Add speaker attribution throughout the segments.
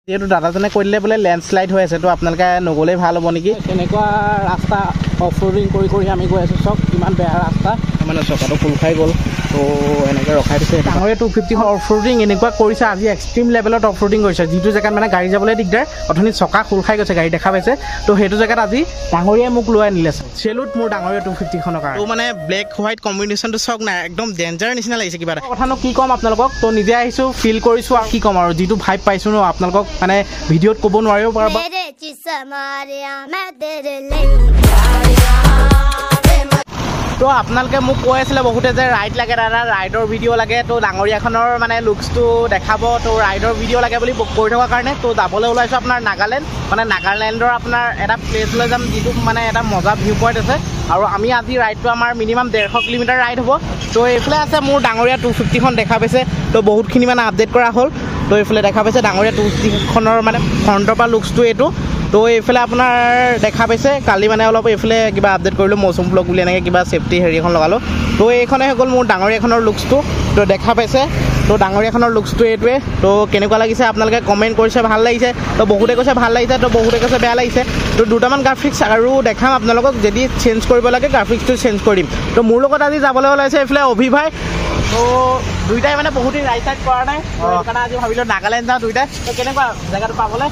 Speaker 1: যেহেতু দাদাজনে কৈ দিলে বোলে লেণ্ডশ্লাইড হৈ আছে, তো আপোনালোকে নগ'লেই ভাল হ'ব নেকি।
Speaker 2: তেনেকুৱা ৰাস্তা অফ ৰোডিং কৰি আমি গৈ আছোঁ। চব কিমান বেয়া ৰাস্তা,
Speaker 1: মানে চকাটো খোল খাই গ'ল, তো এনেকৈ ৰখাই দিছে। ডাঙৰীয়া 250 অফ ৰোডিং এনেকুৱা কৰিছে আজি, এক্সট্ৰিম লেভেলত অফ ৰোডিং কৰিছে, যিটো জেগাত মানে গাড়ী যাবলৈ দিগদাৰ। অথনি চকা খোল খাই গৈছে, গাড়ী দেখা পাইছে, তো সেইটো জেগাত আজি ডাঙৰীয়াই মোক লৈ আনিলে। চেলুট মোৰ ডাঙৰীয়া 250খনৰ কাৰণে। তো মানে ব্লেক হোৱাইট কম্বিনেশ্যনটো চাওক না, একদম ডেঞ্জাৰ নিচিনা লাগিছে কিবা এটা। কথানো কি ক'ম আপোনালোকক, তো নিজে আহিছোঁ, ফিল কৰিছোঁ, আৰু কি ক'ম আৰু যিটো ভাইব পাইছোঁ ন আপোনালোকক মানে ভিডিঅ'ত ক'ব নোৱাৰিব পাৰ। তো আপোনালোকে মোক কৈ আছিলে বহুতে যে ৰাইড লাগে দাদা, ৰাইডৰ ভিডিঅ' লাগে, তো ডাঙৰীয়াখনৰ মানে লুকছটো দেখাব, তো ৰাইডৰ ভিডিঅ' লাগে বুলি কৈ থকাৰ কাৰণে তো যাবলৈ ওলাইছোঁ আপোনাৰ নাগালেণ্ড। মানে নাগালেণ্ডৰ আপোনাৰ এটা প্লেচলৈ যাম, যিটো মানে এটা মজা ভিউ পইণ্ট আছে। আৰু আমি আজি ৰাইডটো আমাৰ মিনিমাম 150 কিলোমিটাৰ ৰাইড হ'ব। তো এইফালে আছে মোৰ ডাঙৰীয়া 250খন দেখা পাইছে, তো বহুতখিনি মানে আপডেট কৰা হ'ল। তো এইফালে দেখা পাইছে ডাঙৰীয়া 250খনৰ মানে ফ্ৰণ্টৰ পৰা লুকছটো এইটো। তো এইফালে আপোনাৰ দেখা পাইছে কালি মানে অলপ এইফালে কিবা আপডেট কৰিলোঁ, মৌচুম ব্লগ বুলি এনেকৈ কিবা চেফটি হেৰি এখন লগালোঁ। তো এইখনে হৈ গ'ল মোৰ ডাঙৰীয়াখনৰ লুকছটো, তো দেখা পাইছে। তো ডাঙৰীয়াখনৰ লুকছটো এইটোৱে। তো কেনেকুৱা লাগিছে আপোনালোকে কমেণ্ট কৰিছে, ভাল লাগিছে, তো বহুতে কৈছে ভাল লাগিছে, তো বহুতে কৈছে বেয়া লাগিছে। তো দুটামান গ্ৰাফিক্স আৰু দেখাম আপোনালোকক, যদি চেঞ্জ কৰিব লাগে গ্ৰাফিক্সটো চেঞ্জ কৰি দিম। তো মোৰ লগত আজি যাবলৈ ওলাইছে এইফালে অভিভাই। তো দুইটাই মানে বহুত দিন ৰাইড চাইড কৰা নাই, সেইকাৰণে আজি ভাবিলোঁ নাগালেণ্ড যাওঁ দুইটাই। তো কেনেকুৱা জেগাটো পাবলৈ?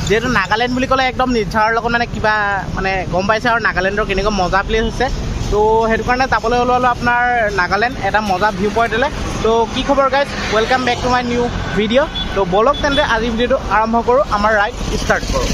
Speaker 1: যিহেতু নাগালেণ্ড বুলি ক'লে একদম নেচাৰৰ লগত মানে কিবা মানে গম পাইছে আৰু নাগালেণ্ডৰ কেনেকুৱা মজা প্লেচ হৈছে। তো সেইটো কাৰণে যাবলৈ ওলালোঁ আপোনাৰ নাগালেণ্ড, এটা মজা ভিউ পইণ্টলৈ। তো কি খবৰ guys, welcome back to my new video'. তো বলক তেন্তে আজি ভিডিঅ'টো আৰম্ভ কৰোঁ, আমাৰ ৰাইড ষ্টাৰ্ট কৰোঁ।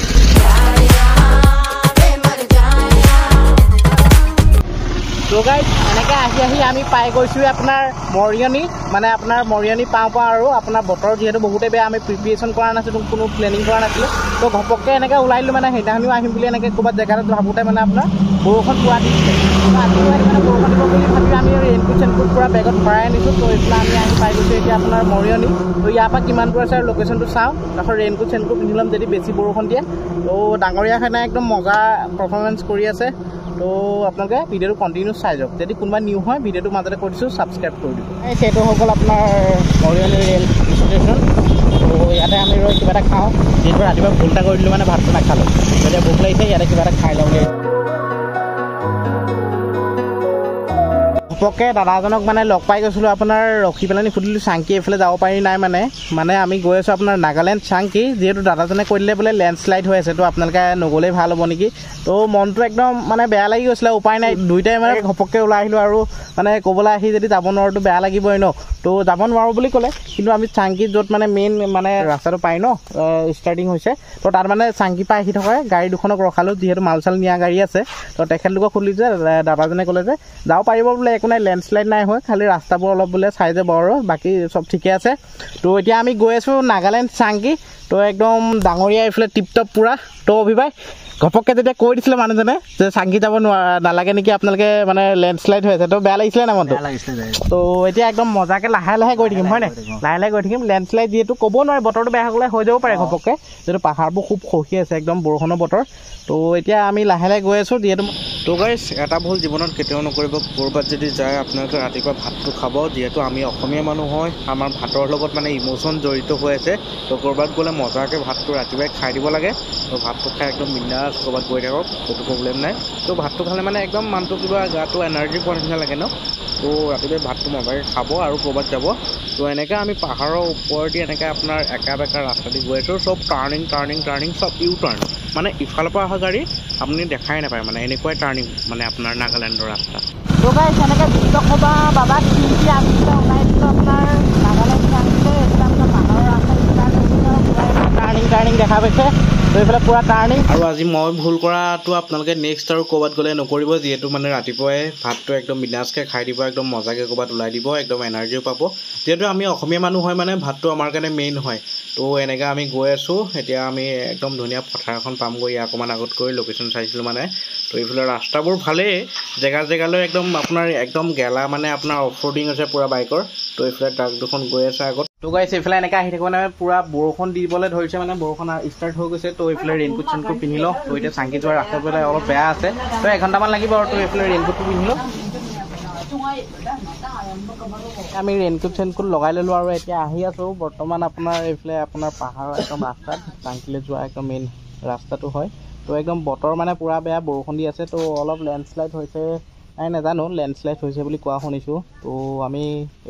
Speaker 1: তো গাইজ এনেকৈ আহি আমি পাই গৈছোঁ আপোনাৰ মৰিয়নি, মানে আপোনাৰ মৰিয়নি পাওঁ আৰু আপোনাৰ বতৰ যিহেতু বহুতেই বেয়া, আমি প্ৰিপেৰেশ্যন কৰা নাছিলোঁ, কোনো প্লেনিং কৰা নাছিলোঁ। তো ঘপককৈ এনেকৈ ওলাই দিলোঁ, মানে সেইদিনাখনিও আহিম বুলি এনেকৈ ক'ৰবাত জেগাত ভাবোঁতে মানে আপোনাৰ বৰষুণ পুৰা দিছিলে। তো আজিও মানে বৰষুণ দিব বুলি ভাবি আমি ৰেইনকোট চেইনকোট পূৰা বেগত ভৰাই আনিছোঁ। তো এইফালে আমি আহি পাই গৈছোঁ এতিয়া আপোনাৰ মৰিয়নি। তো ইয়াৰ পৰা কিমান দূৰ আছে আৰু লোকেশ্যনটো চাওঁ, তাৰপৰা ৰেইনকোট চেইনকোট পিন্ধি ল'ম যদি বেছি বৰষুণ দিয়ে। তো ডাঙৰীয়াখনে একদম মজা পাৰফৰ্মেঞ্চ কৰি আছে। তো আপোনালোকে ভিডিঅ'টো কণ্টিনিউ চাই যাওক। যদি কোনোবা নিউ হয় ভিডিঅ'টো মাজতে কৈ দিছোঁ, ছাবস্ক্ৰাইব কৰি দিব। সেইটো হৈ গ'ল আপোনাৰ মৰিয়নি ৰেল ষ্টেচন। তো ইয়াতে আমি ৰৈ কিবা এটা খাওঁ, যিহেতু ৰাতিপুৱা ভুল এটা কৰি দিলোঁ, মানে ভাতটো নাখালোঁ। এতিয়া ভোক লাগিছে, ইয়াতে কিবা এটা খাই লওঁগৈ। ঘপককৈ দাদাজনক মানে লগ পাই গৈছিলোঁ, আপোনাৰ ৰখি পেলাই সুধিলোঁ চাংকি এইফালে যাব পাৰি নাই। মানে আমি গৈ আছোঁ আপোনাৰ নাগালেণ্ড চাংকি, যিহেতু দাদাজনে কৈ দিলে বোলে লেণ্ডশ্লাইড হৈ আছে, তো আপোনালোকে নগ'লেই ভাল হ'ব নেকি। তো মনটো একদম মানে বেয়া লাগি গৈছিলে, উপায় নাই। দুইটাই মানে ঘপককৈ ওলাই আহিলোঁ, আৰু মানে ক'বলৈ আহি যদি যাব নোৱাৰোঁতো বেয়া লাগিবই ন। তো যাব নোৱাৰোঁ বুলি ক'লে, কিন্তু আমি চাংকিত য'ত মানে মেইন মানে ৰাস্তাটো পাই ন ষ্টাৰ্টিং হৈছে, তো তাত মানে চাংকি পৰা আহি থকা গাড়ী দুখনক ৰখালোঁ, যিহেতু মাল চাল নিয়া গাড়ী আছে। তো তেখেতলোকক সুধিলোঁ যে দাদাজনে ক'লে যে যাব পাৰিব বোলে, একো নাই, লেণ্ডশ্লাইড নাই হয়, খালি ৰাস্তাবোৰ অলপ বোলে চাই যাব আৰু বাকী চব ঠিকে আছে। তো এতিয়া আমি গৈ আছোঁ নাগালেণ্ড চাংকি। তো একদম ডাঙৰীয়া এইফালে টিপটপ পূৰা। তো অভিভাই ঘপককৈ যেতিয়া কৈ দিছিলে মানুহজনে যে চাংকি যাব নালাগে নেকি আপোনালোকে, মানে লেণ্ডশ্লাইড হৈ আছে, তো বেয়া লাগিছিলে না মনটো। তো এতিয়া একদম মজাকৈ লাহে লাহে গৈ থাকিম, হয় নাই, লাহে লাহে গৈ থাকিম। লেণ্ডশ্লাইড যিহেতু ক'ব নোৱাৰে, বতৰটো বেয়া হ'লে হৈ যাব পাৰে ঘপককৈ, যিহেতু পাহাৰবোৰ খুব খহি আছে, একদম বৰষুণৰ বতৰ। তো এতিয়া আমি লাহে লাহে গৈ আছোঁ যিহেতু। তো গাইজ এটা ভুল জীৱনত কেতিয়াও নকৰিব, ক'ৰবাত যদি যায় আপোনালোকে ৰাতিপুৱা ভাতটো খাব, যিহেতু আমি অসমীয়া মানুহ হয়, আমাৰ ভাতৰ লগত মানে ইম'শ্যন জড়িত হৈ আছে। তো ক'ৰবাত গ'লে মজাকৈ ভাতটো ৰাতিপুৱাই খাই দিব লাগে। তো ভাতটো খাই একদম বিন্দাছ ক'ৰবাত গৈ থাকক, সেইটো প্ৰব্লেম নাই। তো ভাতটো খালে মানে একদম মানুহটো কিবা গাটো এনাৰ্জি পোৱাৰ নিচিনা লাগে ন। তো ৰাতিপুৱাই ভাতটো মজাকৈ খাব আৰু ক'ৰবাত যাব। তো এনেকৈ আমি পাহাৰৰ ওপৰেদি এনেকৈ আপোনাৰ একা বেকা ৰাস্তা দি গৈ আছোঁ, চব টাৰ্ণিং চব ইউ টাৰ্ণ, মানে ইফালৰ পৰা অহা গাড়ী আপুনি দেখাই নাপায়, মানে এনেকুৱাই টাৰ্ণিং মানে আপোনাৰ নাগালেণ্ডৰ ৰাস্তা। তো গাইজ এনেকৈ বিশ্বসভা বাবা তিনিটি আছিলে ওলাই দিছিলোঁ আপোনাৰ নাগালেণ্ড চাংকিতে। এইফালে আপোনাৰ পাহাৰৰ ৰাস্তা টাৰ্ণিং দেখা পাইছে, তো এইফালে পূৰা টাৰ্ণিং। আৰু আজি মই ভুল কৰাটো আপোনালোকে নেক্সট আৰু ক'ৰবাত গ'লে নকৰিব, যিহেতু মানে ৰাতিপুৱাই ভাতটো একদম বিন্দাছকৈ খাই দিব, একদম মজাকৈ ক'ৰবাত ওলাই দিব, একদম এনাৰ্জিও পাব। যিহেতু আমি অসমীয়া মানুহ হয়, মানে ভাতটো আমাৰ কাৰণে মেইন হয়। তো এনেকৈ আমি গৈ আছোঁ, এতিয়া আমি একদম ধুনীয়া পথাৰ এখন পামগৈ, অকণমান আগত গৈ লোকেশ্যন চাইছিলোঁ মানে। তো এইফালে ৰাস্তাবোৰ ভালেই, জেগালৈ একদম আপোনাৰ একদম গেলা, মানে আপোনাৰ অফ ৰোডিং হৈছে পূৰা বাইকৰ। তো এইফালে ট্ৰাক দুখন গৈ আছে আগত। তো গাইছ এইফালে এনেকৈ আহি থাকিব মানে পূৰা বৰষুণ দিবলৈ ধৰিছে, মানে বৰষুণ ষ্টাৰ্ট হৈ গৈছে। তো এইফালে ৰেইনকোট চেইনকোট পিন্ধি লওঁ। তো এতিয়া চাংকি যোৱাৰ ৰাস্তাটো অলপ বেয়া আছে, তো এঘণ্টামান লাগিব আৰু। তো এইফালে ৰেইনকোটটো পিন্ধি লওঁ। আমি ৰেইনকোট চেইনকোট লগাই ল'লোঁ আৰু এতিয়া আহি আছোঁ বৰ্তমান আপোনাৰ এইফালে আপোনাৰ পাহাৰৰ একদম ৰাস্তাত চাংকিলৈ যোৱা একদম মেইন ৰাস্তাটো হয়। তো একদম বতৰ মানে পূৰা বেয়া, বৰষুণ দি আছে। তো অলপ লেণ্ডশ্লাইড হৈছে নাই নাজানো, লেণ্ডশ্লাইড হৈছে বুলি কোৱা শুনিছোঁ। তো আমি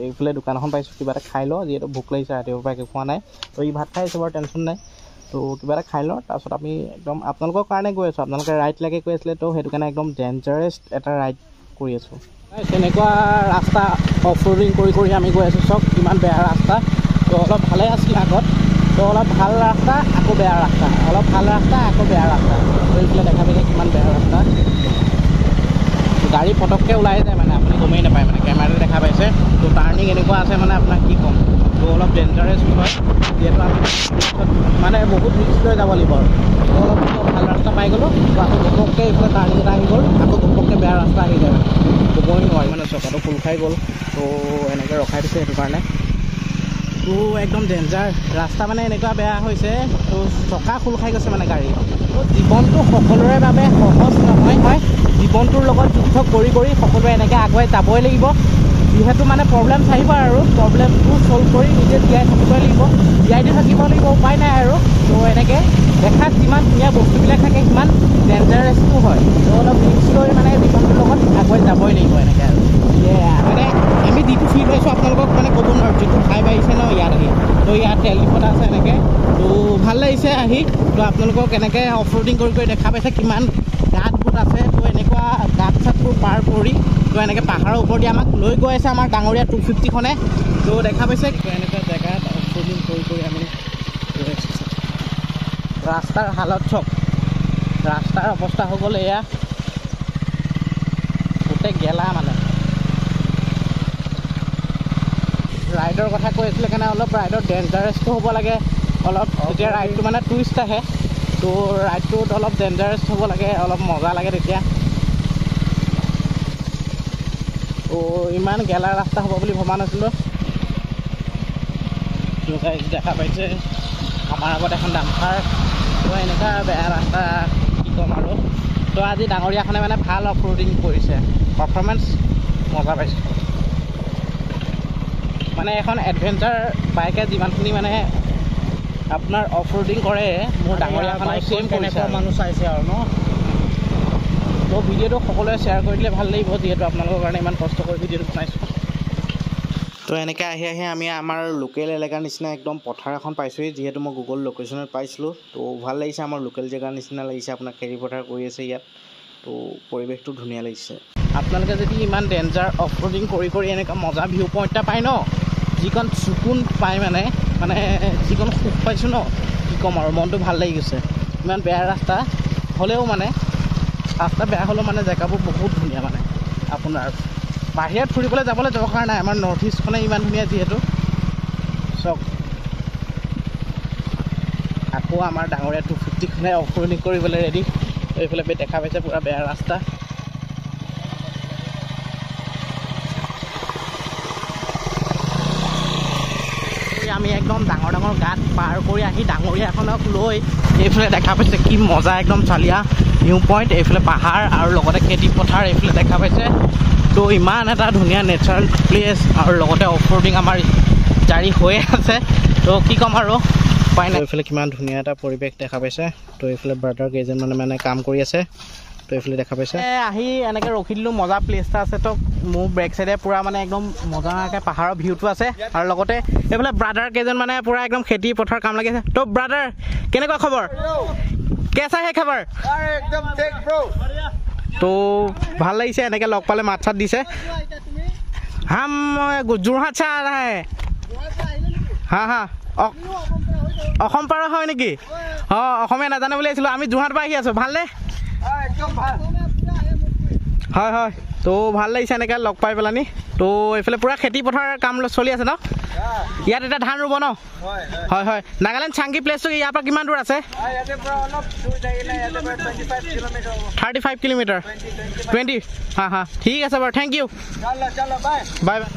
Speaker 1: এইফালে দোকান এখন পাইছোঁ, কিবা এটা খাই লওঁ, যিহেতু ভোক লাগিছে, ৰাতিপুৱাৰ পৰা একো খোৱা নাই। তো ই ভাত খাই আছে বাৰু, টেনশ্যন নাই। তো কিবা এটা খাই লওঁ, তাৰপিছত আমি একদম আপোনালোকৰ কাৰণে গৈ আছোঁ। আপোনালোকে ৰাইড লাগে কৈ আছিলে, তো সেইটো কাৰণে একদম ডেঞ্জাৰাছ এটা ৰাইড কৰি আছোঁ।
Speaker 2: তেনেকুৱা ৰাস্তা অফ ৰোডিং কৰি কৰি আমি গৈ আছোঁ। চাওক ইমান বেয়া ৰাস্তা। তো অলপ ভালেই আছিলে আগত, তো অলপ ভাল ৰাস্তা আকৌ বেয়া ৰাস্তা, অলপ ভাল ৰাস্তা আকৌ বেয়া ৰাস্তা। তো এইফালে দেখা পাইছে কিমান বেয়া ৰাস্তা, গাড়ী পটককৈ ওলাই যায় মানে আপুনি গমেই নাপায়, মানে কেমেৰাটো দেখা পাইছে। তো টাৰ্ণিং এনেকুৱা আছে মানে আপোনাক কি ক'ম, তো অলপ ডেঞ্জাৰাছ হয়, যিহেতু আমি মানে বহুত ৰিস্ক লৈ যাব লাগিব আৰু। তো অলপ ভাল ৰাস্তা পাই গ'লোঁ, তো আকৌ ঘপককৈ এইফালে টাৰ্ণিং এটা আহি গ'ল, আকৌ ঘপককৈ বেয়া ৰাস্তা আহি যায়, ক'বই নোৱাৰি মানে চকাটো খোল খাই গ'ল। তো এনেকৈ ৰখাই দিছে সেইটো কাৰণে। তো একদম ডেঞ্জাৰ ৰাস্তা মানে এনেকুৱা বেয়া হৈছে, তো চকা খোল খাই গৈছে মানে গাড়ী। তো জীৱনটো সকলোৰে বাবে সহজ নহয়, হয়। জীৱনটোৰ লগত যুদ্ধ কৰি কৰি সকলোৱে এনেকৈ আগুৱাই যাবই লাগিব, যিহেতু মানে প্ৰব্লেম থাকিব আৰু প্ৰব্লেমটো ছল্ভ কৰি নিজে জীয়াই থাকিবই লাগিব, জীয়াইটো থাকিব লাগিব, উপায় নাই আৰু। তো এনেকৈ দেখাত যিমান ধুনীয়া বস্তুবিলাক থাকে সিমান ডেঞ্জাৰাছটো হয়। তো অলপ ৰিস্ক লৈ মানে জীৱনটোৰ লগত আগুৱাই যাবই লাগিব এনেকৈ আৰু। মানে আমি যিটো ফিল হৈছোঁ আপোনালোকক মানে ক'ব নোৱাৰোঁ, যিটো ভাইব আহিছে ন ইয়াত আহি। তো ইয়াত তেল ডিপু এটা আছে এনেকৈ, তো ভাল লাগিছে আহি। তো আপোনালোকক এনেকৈ অফ ৰোডিং কৰি কৰি দেখা পাইছে কিমান গাঁত গোট আছে। তো এনেকুৱা গাঁত চাতবোৰ পাৰ কৰি তো এনেকৈ পাহাৰৰ ওপৰেদি আমাক লৈ গৈ আছে আমাৰ ডাঙৰীয়া 250খনে। তো দেখা পাইছে এনেকুৱা জেগাত অফ ৰোডিং কৰি কৰি আমি গৈ আছোঁ। ৰাস্তাৰ হালত চাওক, ৰাস্তাৰ অৱস্থা হৈ গ'ল এয়া, গোটেই গেলা মানে। ৰাইডৰ কথা কৈ আছিলে কাৰণে অলপ ৰাইডৰ ডেঞ্জাৰাছটো হ'ব লাগে অলপ, তেতিয়া ৰাইডটো মানে টুইষ্ট আহে। তো ৰাইডটোত অলপ ডেঞ্জাৰাছ হ'ব লাগে, অলপ মজা লাগে তেতিয়া। তো ইমান গেলা ৰাস্তা হ'ব বুলি ভবা নাছিলোঁ। তো গাইজ দেখা পাইছে আমাৰ আগত এখন ডাম্পাৰ। তো এনেকুৱা বেয়া ৰাস্তা কি ক'ম আৰু। তো আজি ডাঙৰীয়াখনে মানে ভাল অফ ৰোডিং কৰিছে, পাৰফৰ্মেঞ্চ মজা পাইছোঁ। মানে এখন এডভেঞ্চাৰ বাইকে যিমানখিনি মানে আপোনাৰ অফ ৰোডিং কৰে, মোৰ ডাঙৰীয়াখনে চেম কৰিছে, মানুহ চাইছে আৰু ন। তো ভিডিঅ'টো সকলোৱে শ্বেয়াৰ কৰি দিলে ভাল লাগিব, যিহেতু আপোনালোকৰ কাৰণে ইমান কষ্ট কৰি ভিডিঅ'টো বনাইছোঁ।
Speaker 1: তো এনেকৈ আহি আহি আমি আমাৰ লোকেল এলেকাৰ নিচিনা একদম পথাৰ এখন পাইছোঁহি, যিহেতু মই গুগল লোকেশ্যনত পাইছিলোঁ। তো ভাল লাগিছে, আমাৰ লোকেল জেগাৰ নিচিনা লাগিছে। আপোনাৰ খেতি পথাৰ কৰি আছে ইয়াত, তো পৰিৱেশটো ধুনীয়া লাগিছে। আপোনালোকে যদি ইমান ডেঞ্জাৰ অফ ৰোডিং কৰি কৰি এনেকুৱা মজা ভিউ পইণ্ট এটা পায় ন, যিকণ চকুন পায় মানে যিকণ সুখ পাইছোঁ ন, কি ক'ম আৰু, মনটো ভাল লাগি গৈছে। ইমান বেয়া ৰাস্তা হ'লেও মানে, ৰাস্তা বেয়া হ'লেও মানে জেগাবোৰ বহুত ধুনীয়া মানে। আপোনাৰ বাহিৰত ফুৰিবলৈ যাবলৈ দৰকাৰ নাই, আমাৰ নৰ্থ ইষ্টখনে ইমান ধুনীয়া যিহেতু। চাওক আকৌ আমাৰ ডাঙৰীয়া 250খনে অফ ৰোডিং কৰিবলৈ ৰেডি। এইফালে দেখা পাইছে পূৰা বেয়া ৰাস্তা। আমি একদম ডাঙৰ ডাঙৰ গাঁত পাৰ কৰি আহি ডাঙৰীয়াখনক লৈ এইফালে দেখা পাইছে কি মজা একদম চালিয়া ভিউ পইণ্ট। এইফালে পাহাৰ আৰু লগতে খেতি পথাৰ এইফালে দেখা পাইছে। তো ইমান এটা ধুনীয়া নেচাৰেল প্লেচ আৰু লগতে অফ ৰোডিং আমাৰ জাৰি হৈয়ে আছে। তো কি ক'ম আৰু উপায় নাই। এইফালে কিমান ধুনীয়া এটা পৰিৱেশ দেখা পাইছে। তো এইফালে ব্ৰাদাৰ কেইজনমানে মানে কাম কৰি আছে। তো এইফালে দেখা পাইছে আহি এনেকৈ ৰখি দিলোঁ, মজা প্লেচ এটা আছে। তো মোৰ বেক চাইডে পূৰা মানে একদম মজাকৈ পাহাৰৰ ভিউটো আছে আৰু লগতে এইফালে ব্ৰাদাৰ কেইজন মানে পূৰা একদম খেতি পথাৰ কাম লাগি আছে। তো ব্ৰাদাৰ কেনেকুৱা খবৰ? কেঁচা হে খবৰ? তো ভাল লাগিছে এনেকৈ লগ পালে, মাত চাত দিছে। হাম যোৰহাট চা হে হা হা অসম পাৰ হয় নেকি? অঁ অসমীয়া নাজানে বুলি আহিছিলোঁ, আমি যোৰহাট পৰা আহি আছোঁ। ভালনে? হয় হয়। তো ভাল লাগিছে এনেকৈ লগ পাই পেলানি। তো এইফালে পূৰা খেতি পথাৰ কাম চলি আছে ন? ইয়াত এতিয়া ধান ৰুব ন? হয় হয়। নাগালেণ্ড চাংকি প্লেচটো ইয়াৰ পৰা কিমান দূৰ আছে? 35 কিলোমিটাৰ 20। হা হা ঠিক আছে বাৰু, থেংক ইউ, বাই বাই।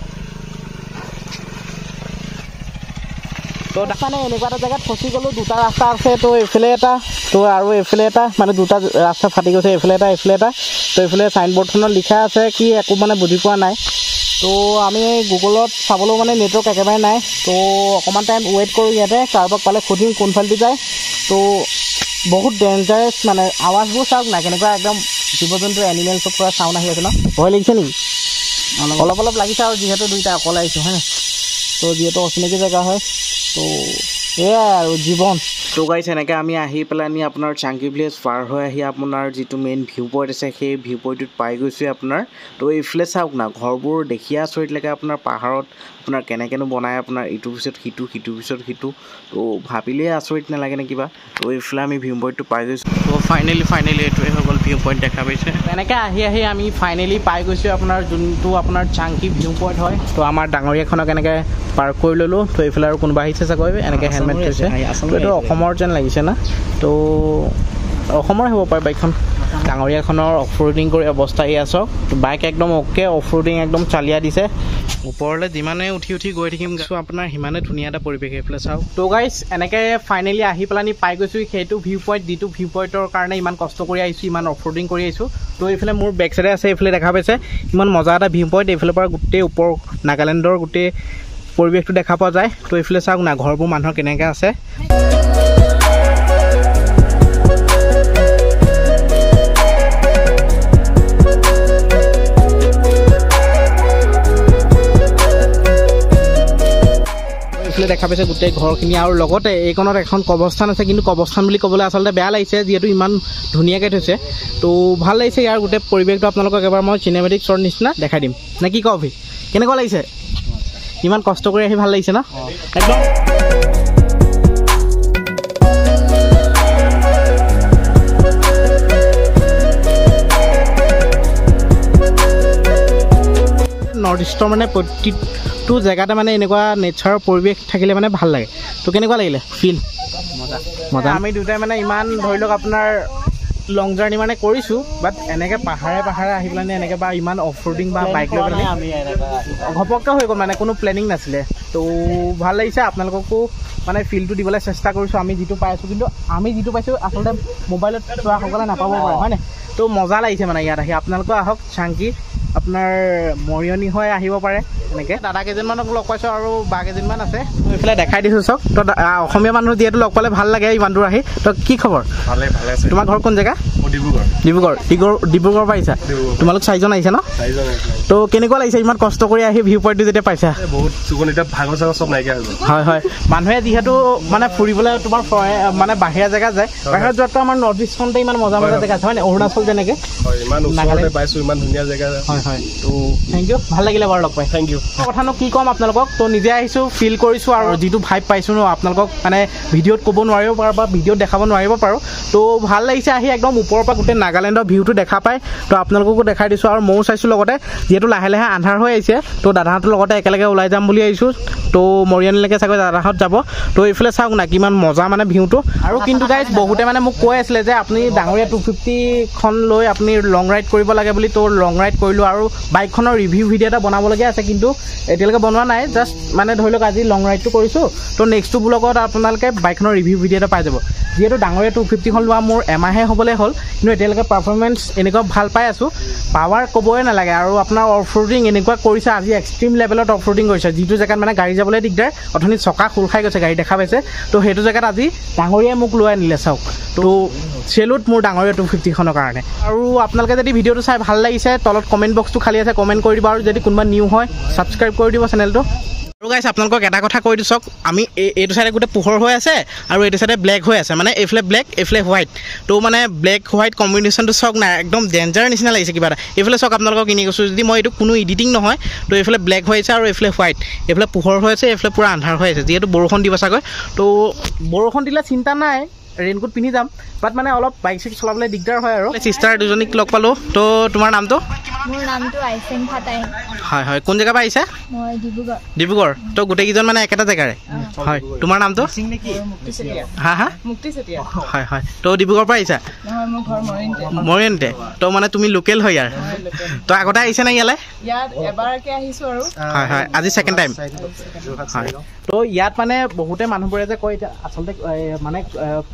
Speaker 1: তো মানে এনেকুৱা এটা জেগাত ফচি গ'লোঁ, দুটা ৰাস্তা আছে। তো এইফালে এটা, তো আৰু এইফালে এটা, মানে দুটা ৰাস্তা ফাটি গৈছে, এইফালে এটা এইফালে এটা। তো এইফালে চাইনবৰ্ডখনত লিখা আছে কি একো মানে বুজি পোৱা নাই। তো আমি গুগলত চাবলৈও মানে নেটৱৰ্ক একেবাৰে নাই তো অকণমান টাইম ৱেইট কৰোঁ ইয়াতে কাৰোবাক পালে সুধিম কোনফালেদি যায় তো বহুত ডেঞ্জাৰাছ মানে আৱাজবোৰ চাওক না কেনেকুৱা একদম জীৱ জন্তু এনিমেলছৰ পৰা চাউণ্ড আহি আছে ন ভয় লাগিছে নেকি অলপ অলপ লাগিছে আৰু যিহেতু দুইটা অকলে আহিছোঁ হয় তো যিহেতু অচিনাকি জেগা হয় তো এয়াই আৰু জীৱন তো গাইছ এনেকৈ আমি আহি পেলাই আপোনাৰ চাংকি ভিলেজ পাৰ হৈ আহি আপোনাৰ যিটো মেইন ভিউ পইণ্ট আছে সেই ভিউ পইণ্টটোত পাই গৈছোঁ আপোনাৰ তো এইফালে চাওক না ঘৰবোৰ দেখিয়ে আচৰিত লাগে আপোনাৰ পাহাৰত আপোনাৰ কেনেকৈনো বনায় আপোনাৰ ইটোৰ পিছত সিটো সিটোৰ পিছত সিটো তো ভাবিলেই আচৰিত নালাগে নে কিবা তো এইফালে আমি ভিউ পইণ্টটো পাই গৈছোঁ তো ফাইনেলি এইটোৱে হৈ গ'ল ভিউ পইণ্ট দেখা পাইছে এনেকৈ আহি আমি ফাইনেলি পাই গৈছোঁ আপোনাৰ যোনটো আপোনাৰ চাংকি ভিউ পইণ্ট হয় তো আমাৰ ডাঙৰীয়াখনক এনেকৈ পাৰ্ক কৰি ল'লোঁ তো এইফালে আৰু কোনোবা আহিছে চাগৈ এনেকৈ হেলমেট থৈছে তো এইটো অসমৰ যেন লাগিছে না তো অসমৰে হ'ব পাৰে বাইকখন ডাঙৰীয়াখনৰ অফ ৰোডিং কৰি অৱস্থা এয়া চাওক বাইক একদম অ'কে অফ ৰোডিং একদম চালিয়া দিছে ওপৰলৈ যিমানে উঠি গৈ থাকিম আপোনাৰ সিমানে ধুনীয়া এটা পৰিৱেশ এইফালে চাওক তো গাইজ এনেকৈ ফাইনেলি আহি পেলাই পাই গৈছোঁ সেইটো ভিউ পইণ্ট যিটো ভিউ পইণ্টৰ কাৰণে ইমান কষ্ট কৰি আহিছোঁ ইমান অফ ৰোডিং কৰি আহিছোঁ তো এইফালে মোৰ বেক চাইডে আছে এইফালে দেখা পাইছে ইমান মজা এটা ভিউ পইণ্ট এইফালৰ পৰা গোটেই ওপৰ নাগালেণ্ডৰ গোটেই পৰিৱেশটো দেখা পোৱা যায় তো এইফালে চাওক না ঘৰবোৰ মানুহৰ কেনেকৈ আছে দেখা পাইছে গোটেই ঘৰখিনি আৰু লগতে এইকণত এখন কবৰস্থান আছে কিন্তু কবৰস্থান বুলি ক'বলৈ আচলতে বেয়া লাগিছে যিহেতু ইমান ধুনীয়াকৈ থৈছে তো ভাল লাগিছে ইয়াৰ গোটেই পৰিৱেশটো আপোনালোকক এবাৰ মই চিনেমেটিক শ্বট নিচিনা দেখাই দিম নে কি কওঁ ভি কেনেকুৱা লাগিছে ইমান কষ্ট কৰি আহি ভাল লাগিছে ন একদম নৰ্থ ইষ্টৰ মানে প্ৰতিটো জেগাতে মানে এনেকুৱা নেচাৰৰ পৰিৱেশ থাকিলে মানে ভাল লাগে তো কেনেকুৱা লাগিলে ফিল মজা আমি দুটাই মানে ইমান ধৰি লওক আপোনাৰ লং জাৰ্ণি মানে কৰিছোঁ বাট এনেকৈ পাহাৰে আহি পেলাই এনেকৈ বা ইমান অফ ৰোডিং বা বাইক লৈ পেলাই আমি ঘপককৈ হৈ গ'ল মানে কোনো প্লেনিং নাছিলে তো ভাল লাগিছে আপোনালোককো মানে ফিলটো দিবলৈ চেষ্টা কৰিছোঁ আমি যিটো পাই আছোঁ কিন্তু আমি যিটো পাইছোঁ আচলতে মোবাইলত চোৱাসকলে নাপাব পাৰে হয় নাই তো মজা লাগিছে মানে ইয়াত আহি আপোনালোকেও আহক চাংকি আপোনাৰ মৰিয়নি হৈ আহিব পাৰে এনেকৈ দাদা কেইজনমানক লগ পাইছোঁ আৰু বা কেইজনমান আছে এইফালে দেখাই দিছোঁ চাওক তো অসমীয়া মানুহ যিহেতু লগ পালে ভাল লাগে ইমান দূৰ আহি তো কি খবৰ ভালে আছে তোমাৰ ঘৰ কোন জেগা ডিব্ৰুগড় পাৰিছা তোমালোক 4জন আহিছা ন তো কেনেকুৱা লাগিছে ইমান কষ্ট কৰি আহি ভিউ পইণ্টটো যেতিয়া পাইছা হয় মানুহে যিহেতু মানে ফুৰিবলৈ তোমাৰ মানে বাহিৰা জেগা যায় বাহিৰত যোৱাতকৈ আমাৰ নৰ্থ ইষ্টখনতে ইমান মজা জেগা আছে হয় নে অৰুণাচল যেনেকৈ হয় তো থেংক ইউ ভাল লাগিলে বাৰু লগ পাই থেংক ইউ কথানো কি ক'ম আপোনালোকক তো নিজে আহিছোঁ ফিল কৰিছোঁ আৰু যিটো ভাইব পাইছোঁ ন আপোনালোকক মানে ভিডিঅ'ত ক'ব নোৱাৰিব পাৰোঁ বা ভিডিঅ'ত দেখাব নোৱাৰিব পাৰোঁ তো ভাল লাগিছে আহি একদম ওপৰৰ পৰা গোটেই নাগালেণ্ডৰ ভিউটো দেখা পায় তো আপোনালোককো দেখাই দিছোঁ আৰু ময়ো চাইছোঁ লগতে যিহেতু লাহে আন্ধাৰ হৈ আহিছে তো দাদাহঁতৰ লগতে একেলগে ওলাই যাম বুলি আহিছোঁ তো মৰিয়নিলৈকে চাগৈ দাদাহঁত যাব তো এইফালে চাওক না কিমান মজা মানে ভিউটো আৰু কিন্তু গাইজ বহুতে মানে মোক কৈ আছিলে যে আপুনি ডাঙৰীয়া 250খন লৈ আপুনি লং ৰাইড কৰিব লাগে বুলি তো লং ৰাইড কৰিলোঁ আৰু বাইকখনৰ ৰিভিউ ভিডিঅ' এটা বনাবলগীয়া আছে কিন্তু এতিয়ালৈকে বনোৱা নাই জাষ্ট মানে ধৰি লওক আজি লং ৰাইডটো কৰিছোঁ তো নেক্সটটো ব্লগত আপোনালোকে বাইকখনৰ ৰিভিউ ভিডিঅ' এটা পাই যাব যিহেতু ডাঙৰীয়া 250খন লোৱা মোৰ এমাহে হ'বলৈ হ'ল কিন্তু এতিয়ালৈকে পাৰফৰ্মেঞ্চ এনেকুৱা ভাল পাই আছোঁ পাৱাৰ ক'বই নালাগে আৰু আপোনাৰ অফ ৰোডিং এনেকুৱা কৰিছে আজি এক্সট্ৰিম লেভেলত অফ ৰোডিং কৰিছে যিটো জেগাত মানে গাড়ী যাবলৈ দিগদাৰ অথনি চকা খোল খাই গৈছে গাড়ী দেখা পাইছে তো সেইটো জেগাত আজি ডাঙৰীয়াই মোক লৈ আনিলে চাওক তো চেলুট মোৰ ডাঙৰীয়া 250খনৰ কাৰণে আৰু আপোনালোকে যদি ভিডিঅ'টো চাই ভাল লাগিছে তলত কমেণ্ট বক্সটো খালী আছে কমেণ্ট কৰি দিব আৰু যদি কোনোবা নিউ হয় ছাবস্ক্ৰাইব কৰি দিব চেনেলটো আৰু গাইছ আপোনালোকক এটা কথা কৈ দিওঁ চাওক আমি এইটো চাইডে গোটেই পোহৰ হৈ আছে আৰু এইটো চাইডে ব্লেক হৈ আছে মানে এইফালে ব্লেক এইফালে হোৱাইট তো মানে ব্লেক হোৱাইট কম্বিনেশ্যনটো চাওক নাই একদম ডেঞ্জাৰ নিচিনা লাগিছে কিবা এটা এইফালে চাওক আপোনালোকক কিনি কৈছোঁ যদি মই এইটো কোনো এডিটিং নহয় তো এইফালে ব্লেক হৈ আছে আৰু এইফালে হোৱাইট এইফালে পোহৰ হৈ আছে এইফালে পূৰা আন্ধাৰ হৈ আছে যিহেতু বৰষুণ দিব চাগৈ তো বৰষুণ দিলে চিন্তা নাই ৰেইনকোট পিন্ধি যাম বাট মানে অলপ বাইক চাইক চলাবলৈ দিগদাৰ হয় আৰু চিষ্টাৰ দুজনীক লগ পালোঁ তো তোমাৰ নামটো
Speaker 3: মোৰ নামটো আইছেন ফাটাই
Speaker 1: হয় কোন জেগাৰ পৰা আহিছা
Speaker 3: মই
Speaker 1: ডিব্ৰুগড় তো গোটেইকেইজন মানে একেটা জেগাৰে হয় তোমাৰ নামটো হা
Speaker 3: মুক্তি চেতিয়া
Speaker 1: হয় তো ডিব্ৰুগড়ৰ পৰা আহিছা
Speaker 3: নহয় মোৰ ঘৰ
Speaker 1: মৰিয়নিতে তো মানে তুমি লোকেল হয় ইয়াৰ তো আগতে আহিছে নে ইয়ালৈ
Speaker 3: ইয়াত এবাৰকে আহিছোঁ আৰু
Speaker 1: হয় আজি ছেকেণ্ড টাইম হয় তো ইয়াত মানে বহুতে মানুহবোৰে যে কয় এতিয়া আচলতে মানে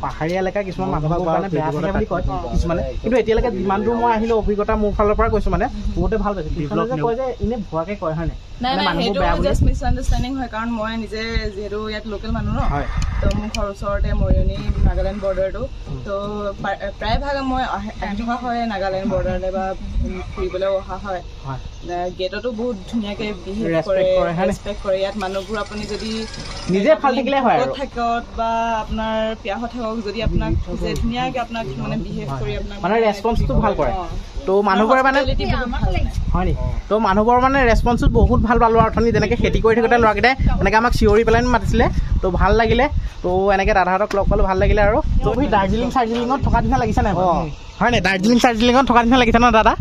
Speaker 1: পাহাৰীয়া এলেকা কিছুমান মানুহৰ কাৰণে বেয়া থাকে বুলি কয় কিছুমানে কিন্তু এতিয়ালৈকে যিমান দূৰ মই আহিলোঁ অভিজ্ঞতা মোৰ ফালৰ পৰা কৈছোঁ মানে বহুতে ভাল পাইছে কিছুমানে যে কয় যে ইনে ভুৱাকে কয় হয় নাই
Speaker 3: নাই
Speaker 1: মানে
Speaker 3: নাই
Speaker 1: মানুহবোৰ
Speaker 3: সেইটো
Speaker 1: বেয়া বুলি
Speaker 3: জাষ্ট মিছআণ্ডাৰষ্টেণ্ডিং হয় কাৰণ মই নিজে যিহেতু ইয়াত লোকেল মানুহ ন
Speaker 1: হয়
Speaker 3: তো মোৰ ঘৰৰ ওচৰতে মৰিয়নি নাগালেণ্ড বৰ্ডাৰটো তো প্ৰায়ভাগ মই আহি থকা হয় নাগালেণ্ড বৰ্ডাৰলৈ বা ফুৰিবলৈ অহা হয় গেটতো বহুত ধুনীয়াকৈ বিহেভ কৰে ৰেচপেক্ট কৰে ইয়াত মানুহবোৰ আপুনি যদি
Speaker 1: নিজে ভাল থাকিলে হয় আৰু
Speaker 3: থাকক বা আপোনাৰ পিয়াহত থাকক যদি আপোনাক যে ধুনীয়াকৈ আপোনাক মানে বিহেভ কৰি আপোনাক
Speaker 1: মানে ৰেছপন্সটো ভাল কৰে তো মানুহবোৰে মানে হয় নি তো মানুহবোৰৰ মানে ৰেছপন্সটো বহুত ভাল পালোঁ আৰু অথনি যেনেকৈ খেতি কৰি থাকোঁতে ল'ৰাকেইটাই এনেকৈ আমাক চিঞৰি পেলাই মাতিছিলে তো ভাল লাগিলে তো এনেকৈ দাদাহঁতক লগ পালোঁ ভাল লাগিলে আৰু তো সি দাৰ্জিলিঙত থকা নিচিনা লাগিছে নাই হয় নাই দাৰ্জিলিঙত থকা নিচিনা লাগিছে ন দাদা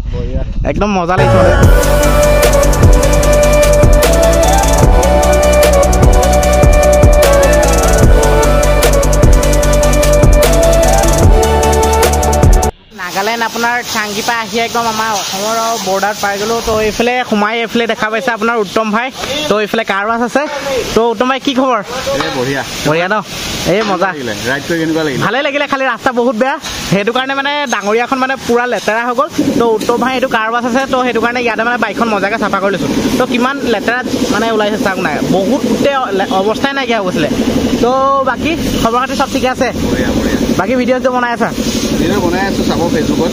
Speaker 1: একদম মজা লাগিছে নাগালেণ্ড আপোনাৰ চাংগিপা আহি একদম আমাৰ অসমৰ বৰ্ডাৰত পাই গ'লোঁ তো এইফালে সোমাই এইফালে দেখা পাইছে আপোনাৰ উত্তম ভাই তো এইফালে কাৰ বাছ আছে তো উত্তম ভাই কি খবৰ
Speaker 2: বঢ়িয়া
Speaker 1: বঢ়িয়া ন এই মজা
Speaker 2: ৰাইড কৰি কেনেকুৱা লাগিলে
Speaker 1: ভালে লাগিলে খালি ৰাস্তা বহুত বেয়া সেইটো কাৰণে মানে ডাঙৰীয়াখন মানে পূৰা লেতেৰা হৈ গ'ল তো উত্তম ভাই এইটো কাৰ বাছ আছে তো সেইটো কাৰণে ইয়াতে মানে বাইকখন মজাকৈ চাফা কৰি লৈছোঁ তো কিমান লেতেৰা মানে ওলাইছে চাওক নাই বহুত গোটেই অৱস্থাই নাইকিয়া হৈ গৈছিলে তো বাকী খবৰ খাতি চব ঠিকে আছে বাকী ভিডিঅ'টো বনাই আছা
Speaker 2: বনাই আছোঁ চাব ফেচবুকত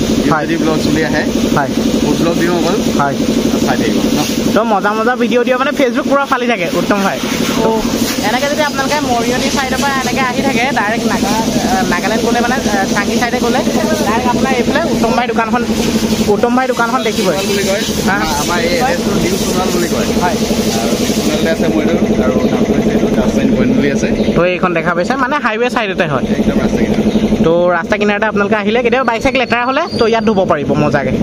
Speaker 2: ব্লগ চলি আহে হয় ফুড ব্লগ দিওঁ অকল হয় চাই থাকিব তো মজা ভিডিঅ' দিওঁ মানে ফেচবুক পূৰা ফালি থাকে উত্তম ভাই তো
Speaker 1: এনেকৈ যদি আপোনালোকে মৰিয়নি ছাইডৰ পৰা এনেকৈ আহি থাকে ডাইৰেক্ট নাগালেণ্ড গ'লে মানে চাংগি ছাইডে গ'লে ডাইৰেক্ট আপোনাৰ এইফালে উত্তম ভাই দোকানখন দেখিবই
Speaker 2: বুলি কয় আমাৰ এই এড্ৰেছটো নিউ সোণাল বুলি কয় হয় সোণালতে আছে মৰিয়নি আৰু নামটো হৈছে ডাষ্টবিন পইণ্ট বুলি আছে
Speaker 1: তো এইখন দেখা পাইছে মানে হাইৱে ছাইডতে হয়
Speaker 2: একদম ৰাস্তা কিনাৰত
Speaker 1: তো ৰাস্তা কিনাৰতে আপোনালোকে আহিলে কেতিয়াবা বাইক চাইক লেতেৰা হ'লে তো ইয়াত ধুব পাৰিব মজাকৈ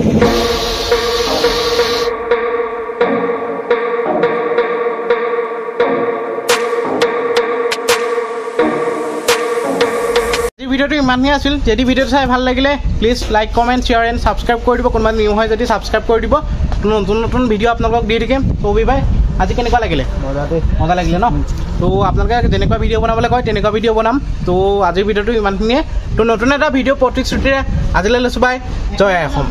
Speaker 1: ভিডিঅ'টো ইমানখিনি আছিল যদি ভিডিঅ'টো চাই ভাল লাগিলে please like comment share and subscribe কৰি দিব কোনোবা নিউ হয় যদি ছাবস্ক্ৰাইব কৰি দিব নতুন ভিডিঅ' আপোনালোকক দি থাকিম তো ভাই আজি কেনেকুৱা লাগিলে মজা লাগিলে ন তো আপোনালোকে যেনেকুৱা ভিডিঅ' বনাবলৈ কয় তেনেকুৱা ভিডিঅ' বনাম তো আজিৰ ভিডিঅ'টো ইমানখিনিয়ে তো নতুন এটা ভিডিঅ' প্ৰতিশ্ৰুতিৰে আজিলৈ লৈছোঁ বাই জয় অসম